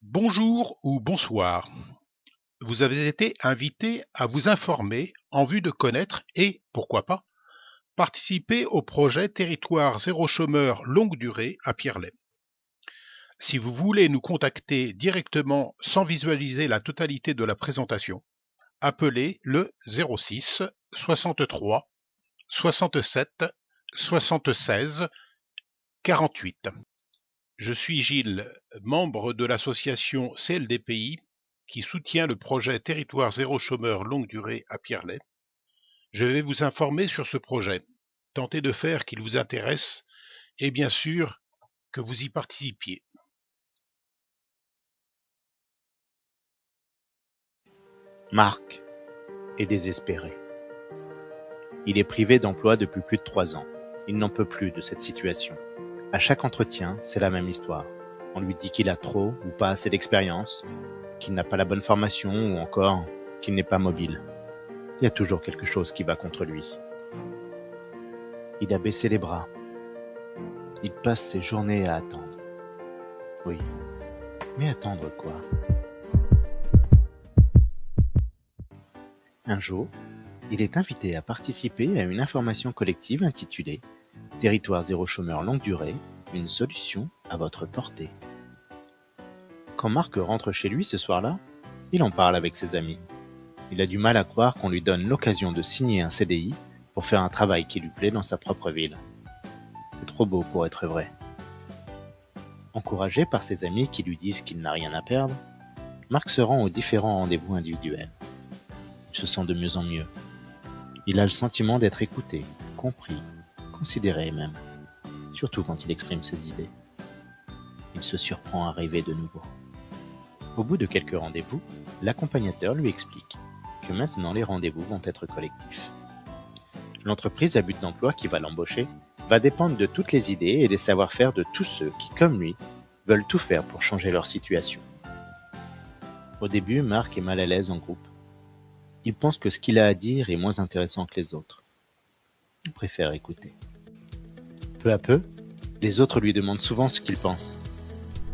Bonjour ou bonsoir. Vous avez été invité à vous informer en vue de connaître et, pourquoi pas, participer au projet Territoire zéro chômeur longue durée à Pierrelaye. Si vous voulez nous contacter directement sans visualiser la totalité de la présentation, appelez le 06 63 67 76 48. Je suis Gilles, membre de l'association CLDPI qui soutient le projet Territoire zéro chômeur longue durée à Pierrelaye. Je vais vous informer sur ce projet, tenter de faire qu'il vous intéresse et bien sûr que vous y participiez. Marc est désespéré. Il est privé d'emploi depuis plus de 3 ans. Il n'en peut plus de cette situation. À chaque entretien, c'est la même histoire. On lui dit qu'il a trop ou pas assez d'expérience, qu'il n'a pas la bonne formation ou encore qu'il n'est pas mobile. Il y a toujours quelque chose qui va contre lui. Il a baissé les bras. Il passe ses journées à attendre. Oui, mais attendre quoi? Un jour, il est invité à participer à une information collective intitulée « Territoire zéro chômeur longue durée, une solution à votre portée ». Quand Marc rentre chez lui ce soir-là, il en parle avec ses amis. Il a du mal à croire qu'on lui donne l'occasion de signer un CDI pour faire un travail qui lui plaît dans sa propre ville. C'est trop beau pour être vrai. Encouragé par ses amis qui lui disent qu'il n'a rien à perdre, Marc se rend aux différents rendez-vous individuels. Il se sent de mieux en mieux. Il a le sentiment d'être écouté, compris, considéré même, surtout quand il exprime ses idées. Il se surprend à rêver de nouveau. Au bout de quelques rendez-vous, l'accompagnateur lui explique que maintenant les rendez-vous vont être collectifs. L'entreprise à but d'emploi qui va l'embaucher va dépendre de toutes les idées et des savoir-faire de tous ceux qui, comme lui, veulent tout faire pour changer leur situation. Au début, Marc est mal à l'aise en groupe. Il pense que ce qu'il a à dire est moins intéressant que les autres. Il préfère écouter. Peu à peu, les autres lui demandent souvent ce qu'il pense,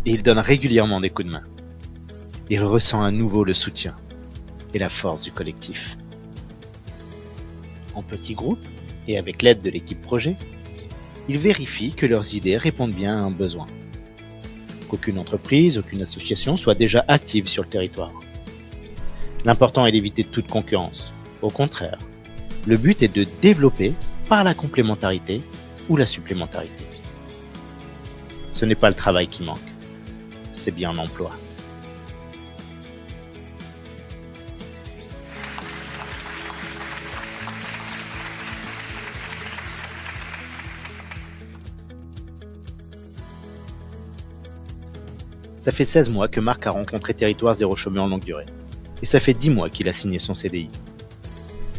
et il donne régulièrement des coups de main. Il ressent à nouveau le soutien et la force du collectif. En petits groupes, et avec l'aide de l'équipe projet, il vérifie que leurs idées répondent bien à un besoin. Qu'aucune entreprise, aucune association soit déjà active sur le territoire. L'important est d'éviter toute concurrence. Au contraire, le but est de développer par la complémentarité ou la supplémentarité. Ce n'est pas le travail qui manque, c'est bien l'emploi. Ça fait 16 mois que Marc a rencontré Territoire zéro chômeur en longue durée. Et ça fait 10 mois qu'il a signé son CDI.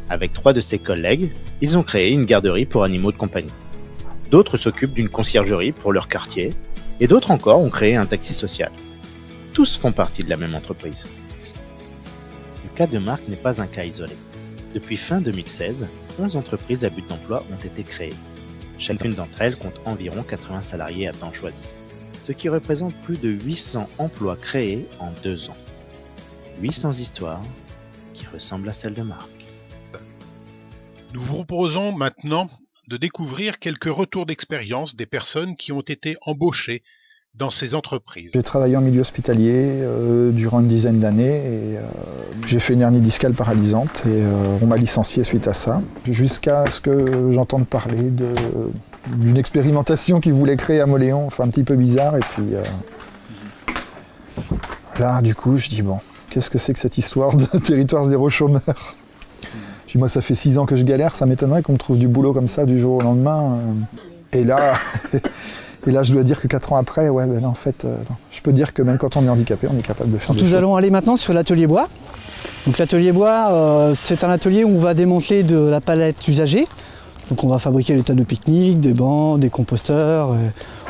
Avec 3 de ses collègues, ils ont créé une garderie pour animaux de compagnie. D'autres s'occupent d'une conciergerie pour leur quartier, et d'autres encore ont créé un taxi social. Tous font partie de la même entreprise. Le cas de Marc n'est pas un cas isolé. Depuis fin 2016, 11 entreprises à but d'emploi ont été créées. Chacune d'entre elles compte environ 80 salariés à temps choisi, ce qui représente plus de 800 emplois créés en 2 ans. 800 histoires qui ressemblent à celles de Marc. Nous vous proposons maintenant de découvrir quelques retours d'expérience des personnes qui ont été embauchées dans ces entreprises. J'ai travaillé en milieu hospitalier durant une dizaine d'années et j'ai fait une hernie discale paralysante et on m'a licencié suite à ça. Jusqu'à ce que j'entende parler d'une expérimentation qu'ils voulaient créer à Mauléon, enfin un petit peu bizarre. Et puis là, du coup, je dis bon, qu'est-ce que c'est que cette histoire de territoire zéro chômeur? Je dis moi, ça fait 6 ans que je galère, ça m'étonnerait qu'on me trouve du boulot comme ça du jour au lendemain. Et là... Et là, je dois dire que 4 ans après, ouais, ben, en fait, je peux dire que même quand on est handicapé, on est capable de faire des choses. Nous allons aller maintenant sur l'atelier bois. Donc l'atelier bois, c'est un atelier où on va démanteler de la palette usagée. Donc on va fabriquer des tables de pique-nique, des bancs, des composteurs.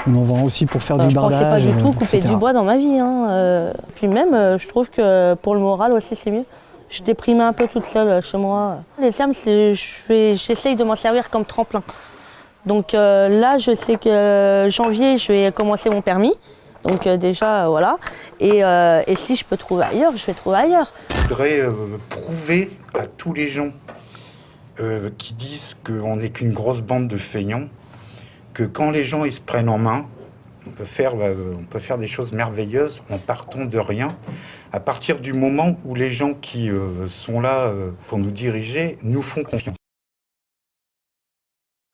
On en vend aussi pour faire du bardage. Je pensais pas du tout couper du bois dans ma vie. Puis même, je trouve que pour le moral aussi, c'est mieux. Je déprimais un peu toute seule chez moi. Les fermes, j'essaye de m'en servir comme tremplin. Donc là, je sais que janvier, je vais commencer mon permis. Donc déjà, voilà. Et si je peux trouver ailleurs, je vais trouver ailleurs. Je voudrais prouver à tous les gens qui disent qu'on n'est qu'une grosse bande de feignants, que quand les gens ils se prennent en main, on peut faire des choses merveilleuses en partant de rien, à partir du moment où les gens qui sont là pour nous diriger nous font confiance.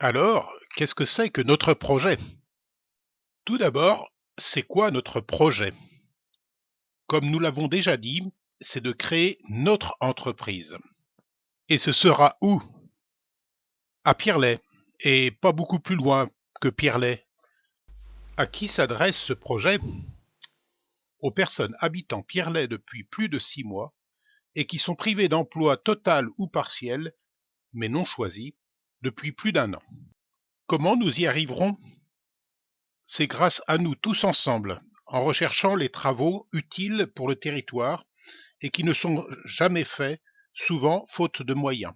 Alors, qu'est-ce que c'est que notre projet? Tout d'abord, c'est quoi notre projet? Comme nous l'avons déjà dit, c'est de créer notre entreprise. Et ce sera où? À Pierrelet, et pas beaucoup plus loin que Pierrelet. À qui s'adresse ce projet? Aux personnes habitant Pierrelet depuis plus de 6 mois et qui sont privées d'emploi total ou partiel, mais non choisi, depuis plus d'1 an. Comment nous y arriverons? C'est grâce à nous tous ensemble, en recherchant les travaux utiles pour le territoire et qui ne sont jamais faits, souvent faute de moyens.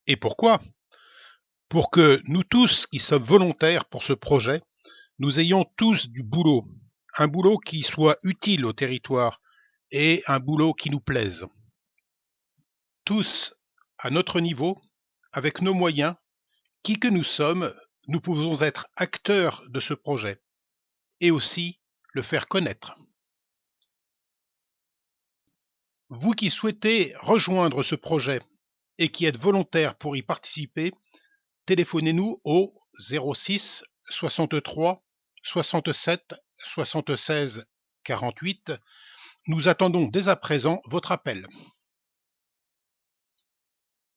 Et pourquoi? Pour que nous tous qui sommes volontaires pour ce projet, nous ayons tous du boulot, un boulot qui soit utile au territoire et un boulot qui nous plaise. Tous, à notre niveau, avec nos moyens, qui que nous sommes, nous pouvons être acteurs de ce projet et aussi le faire connaître. Vous qui souhaitez rejoindre ce projet et qui êtes volontaire pour y participer, téléphonez-nous au 06 63 67 76 48. Nous attendons dès à présent votre appel.